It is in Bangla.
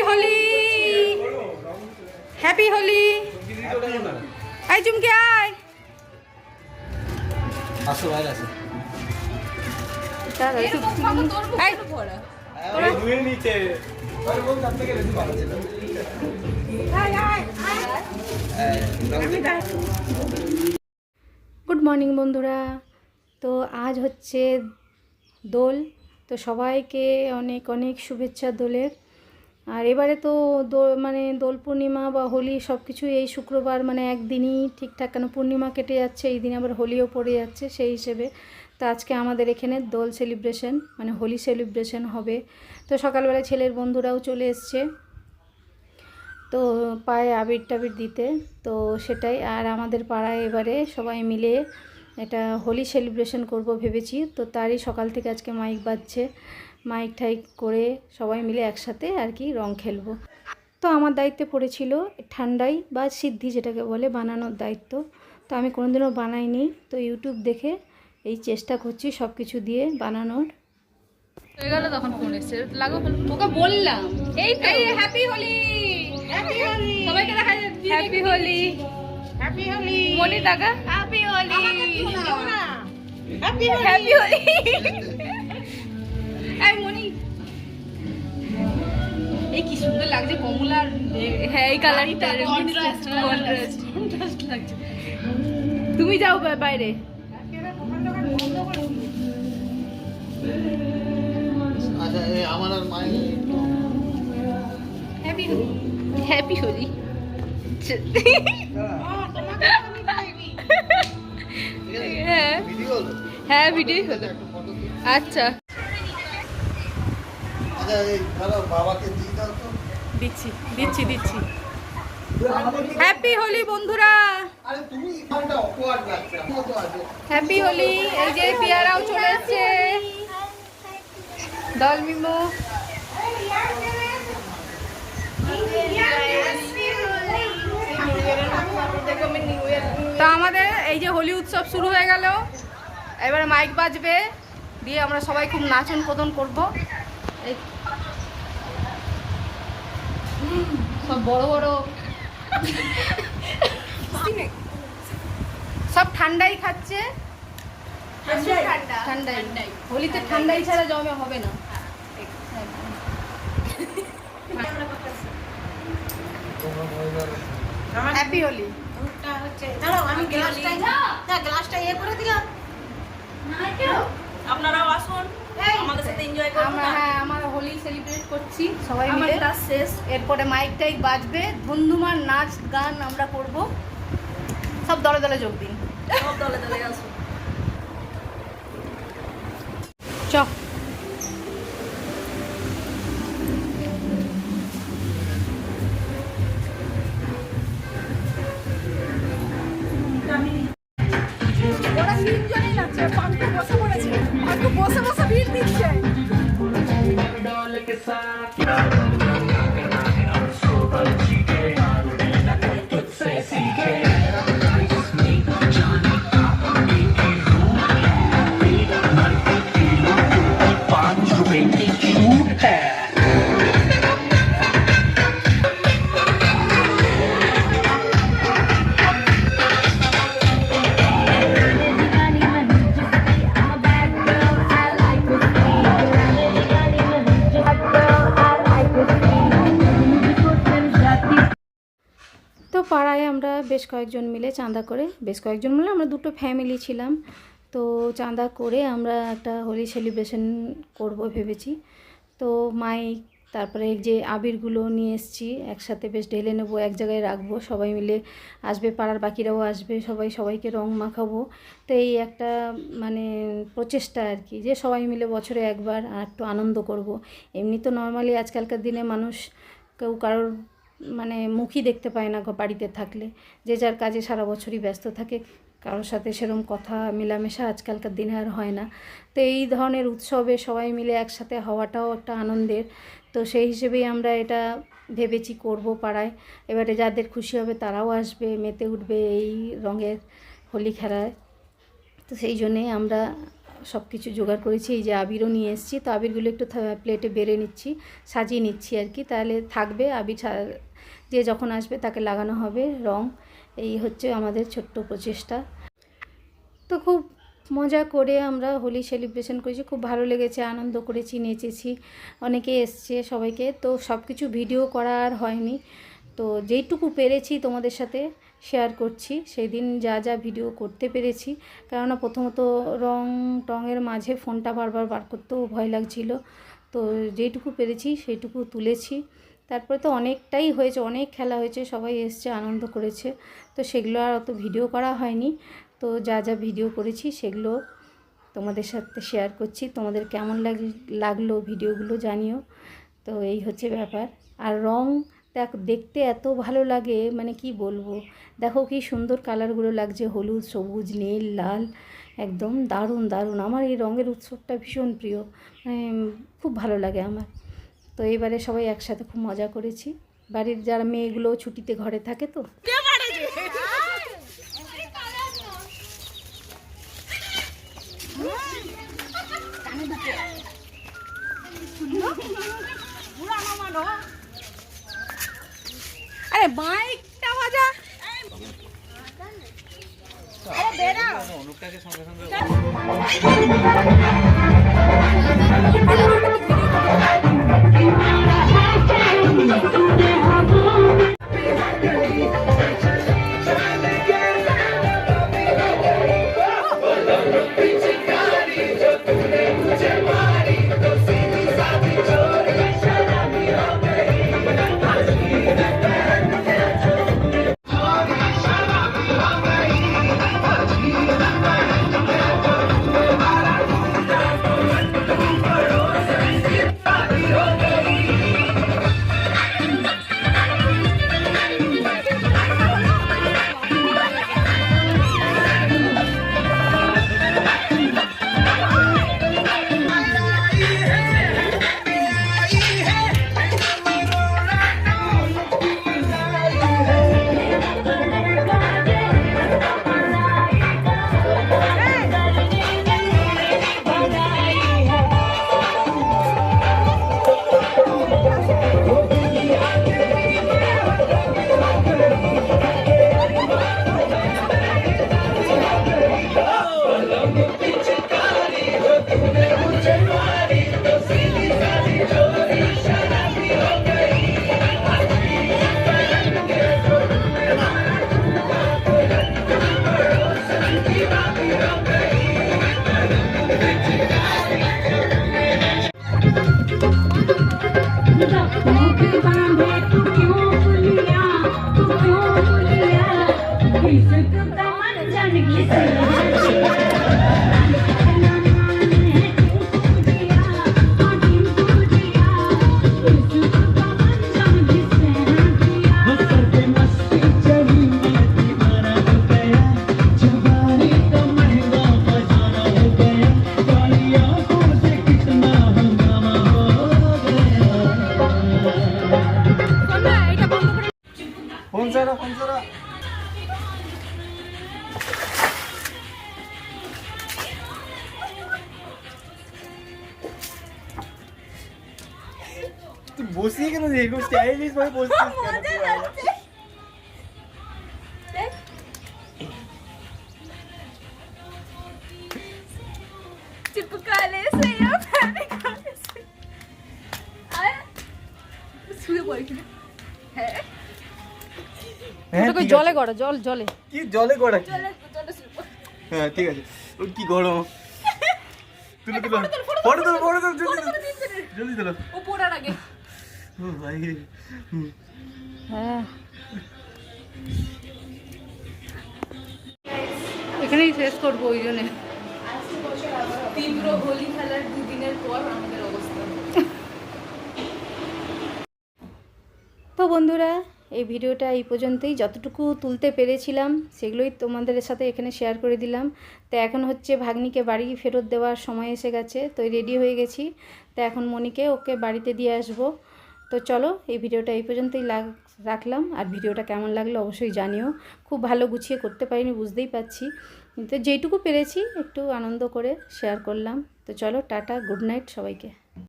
হোলি, হ্যাপি হোলি। আই চুমকে আয়, আসো ভাই আসো। গুড মর্নিং বন্ধুরা। তো আজ হচ্ছে দোল, তো সবাইকে অনেক অনেক শুভেচ্ছা দোলের। আর এবারে তো মানে দোল পূর্ণিমা বা হোলি সব কিছু এই শুক্রবার, মানে একদিনই ঠিকঠাক, কেন পূর্ণিমা কেটে যাচ্ছে, এই দিন আবার হোলিও পড়ে যাচ্ছে, সেই হিসেবে তো আজকে আমাদের এখানে দোল সেলিব্রেশন মানে হোলি সেলিব্রেশন হবে। তো সকালবেলা ছেলের বন্ধুরাও চলে এসছে, তো পায়ে আবির টাবির দিতে, তো সেটাই। আর আমাদের পাড়ায় এবারে সবাই মিলে এটা হোলি সেলিব্রেশন করব ভেবেছি, তো তারই সকাল থেকে আজকে মাইক বাজছে, মাইক ঠাইক করে সবাই মিলে একসাথে আর কি রং খেলবো। তো আমার দায়িত্বে পড়েছিল ঠান্ডাই বা সিদ্ধি যেটাকে বলে বানানোর দায়িত্ব। তো আমি কোনোদিনও বানাইনি, তো ইউটিউব দেখে এই চেষ্টা করছি সব কিছু দিয়ে বানানোর। হয়ে গেল তখন ফোন এসছে, লাগো তোকে বললাম এই তো হ্যাপি হোলি, হ্যাপি হোলি সবাইকে দেখা যাচ্ছে, হ্যাপি হোলি, হ্যাপি হোলি মনি টাকা, happy Holi, happy happy Holi. এই মনি, এই কি সুন্দর লাগছে কমলার, হ্যাঁ এই কালারটা কন্ট্রাস্ট লাগছে। তুমি যাও বাইরে। আচ্ছা আমার আর my happy Holi, happy Holi. হ্যাঁ হ্যাঁ ভিডিও হলো। আচ্ছা আচ্ছা এই ধরো বাবাকে দিয়ে দাও তো। দিচ্ছি দিচ্ছি দিচ্ছি। হ্যাপি হোলি বন্ধুরা, আরে তুমি এখানটা অকওয়ার্ড লাগছে, আমার তো আছে। হ্যাপি হোলি। এই যে পিয়ারাও চলে এসছে, দল মিমো। তো আমাদের এই যে হোলি উৎসব শুরু হয়ে গেল, এবারে মাইক বাজবে, দিয়ে আমরা সবাই খুব নাচন কোদন করবো। এই সব বড় বড় সব ঠান্ডাই খাচ্ছে, ঠান্ডাই হোলিতে ঠান্ডাই ছাড়া জমে হবে না। হ্যাপি হোলি। আমি গ্লাসটা ইয়ে করে দিলাম, আপনারাও আসুন আমাদের সাথে এনজয় করুন। আমরা হোলি সেলিব্রেট করছি সবাই মিলে, শেষ এরপরে মাইক টাইক বাজবে, ধুমধুমার নাচ গান আমরা করব, সব দলে দলে যোগ দিন, সব দলে দলে আসুন। চ। ওরা তিনজনেই নাচছে, পাঙ্কু বসে পড়েছে, পাঙ্কু বসে বসে ভিড় দিচ্ছে। তো পাড়ায় আমরা বেশ কয়েকজন মিলে চাঁদা করে, বেশ কয়েকজন মিলে আমরা দুটো ফ্যামিলি ছিলাম, তো চাঁদা করে আমরা একটা হোলি সেলিব্রেশন করব ভেবেছি। তো মাইক, তারপরে যে আবিরগুলো নিয়ে এসেছি একসাথে বেশ ঢেলে নেবো, এক জায়গায় রাখবো, সবাই মিলে আসবে, পাড়ার বাকিরাও আসবে, সবাইকে রং মাখাবো। তো এই একটা মানে প্রচেষ্টা আর কি, যে সবাই মিলে বছরে একবার আর একটু আনন্দ করব। এমনি তো নর্মালি আজকালকার দিনে মানুষ কেউ কারোর মানে মুখই দেখতে পায় না বাড়িতে থাকলে, যে যার কাজে সারা বছরই ব্যস্ত থাকে, কারোর সাথে সেরকম কথা মেলামেশা আজকালকার দিনে আর হয় না। তো এই ধরনের উৎসবে সবাই মিলে একসাথে হওয়াটাও একটা আনন্দের, তো সেই হিসেবেই আমরা এটা ভেবেছি করব পাড়ায়। এবারে যাদের খুশি হবে তারাও আসবে, মেতে উঠবে এই রঙের হোলি খেলায়। তো সেই জন্যেই আমরা সব কিছু জোগাড় করেছি। এই যে আবিরও নিয়ে এসেছি, তো আবিরগুলো একটু প্লেটে বেড়ে নিচ্ছি, সাজিয়ে নিচ্ছি আর কি, তাহলে থাকবে আবির যে যখন আসবে তাকে লাগানো হবে রং। এই হচ্ছে আমাদের ছোট্ট প্রচেষ্টা। তো খুব মজা করে আমরা হোলি সেলিব্রেশন করেছি, খুব ভালো লেগেছে, আনন্দ করেছি, নেচেছি, অনেকে এসছে সবাইকে। তো সব কিছু ভিডিও করা আর হয়নি, তো যেইটুকু পেরেছি তোমাদের সাথে শেয়ার করছি। সেই দিন যা যা ভিডিও করতে পেরেছি, কেননা প্রথমত টঙের মাঝে ফোনটা বারবার বার করতেও ভয় লাগছিল, তো যেইটুকু পেরেছি সেইটুকু তুলেছি। তারপরে তো অনেকটাই হয়েছে, অনেক খেলা হয়েছে, সবাই এসছে, আনন্দ করেছে, তো সেগুলো আর অত ভিডিও করা হয়নি। তো যা যা ভিডিও করেছি সেগুলো তোমাদের সাথে শেয়ার করছি। তোমাদের কেমন লাগলো ভিডিওগুলো জানিও। তো এই হচ্ছে ব্যাপার। আর রং দেখতে এত ভালো লাগে, মানে কি বলবো, দেখো কি সুন্দর কালারগুলো লাগছে, হলুদ, সবুজ, নীল, লাল, একদম দারুণ দারুণ। আমার এই রঙের উৎসবটা ভীষণ প্রিয়, মানে খুব ভালো লাগে আমার। তো এবারে সবাই একসাথে খুব মজা করেছি। বাড়ির যারা মেয়েগুলো ছুটিতে ঘরে থাকে, তো আরে মাইকটা বাজা। আরে বেরাও অনুপটাকে সঙ্গে সঙ্গে ফোন ছাড়া তুই বসিয়ে কেন দেখো স্টাইলিশ ভাবে বসছিস কেন? चिपका ले से या फेविकॉल से आया শুয়ে পড়ি কি হ্যাঁ ওটাকে জলে গড়া, জলে কি জলে গড়া? চলে শুয়ে পড়। হ্যাঁ ঠিক আছে। ও কি গরম। তুলো ফটো জলদি তোলো। ও পড়ার আগে ও ভাই। হ্যাঁ, এখানেই শেষ করবো ওই জন্যে। তীব্র হোলি খেলার দুদিনের পর আমাদের অবস্থা। তো বন্ধুরা, এই ভিডিওটা এই পর্যন্তই, যতটুকু তুলতে পেরেছিলাম সেগুলোই তোমাদের সাথে এখানে শেয়ার করে দিলাম। তো এখন হচ্ছে ভাগ্নিকে বাড়ি ফেরত দেওয়ার সময় এসে গেছে, তো রেডি হয়ে গেছি। তো এখন মনিকে ওকে বাড়িতে দিয়ে আসবো। তো চলো, এই ভিডিওটা এই পর্যন্তই রাখলাম। আর ভিডিওটা কেমন লাগলো অবশ্যই জানিও। খুব ভালো গুছিয়ে করতে পারিনি, বুঝতেই পারছি। কিন্তু যেইটুকু পেরেছি একটু আনন্দ করে শেয়ার করলাম। তো চলো টাটা, গুড নাইট সবাইকে।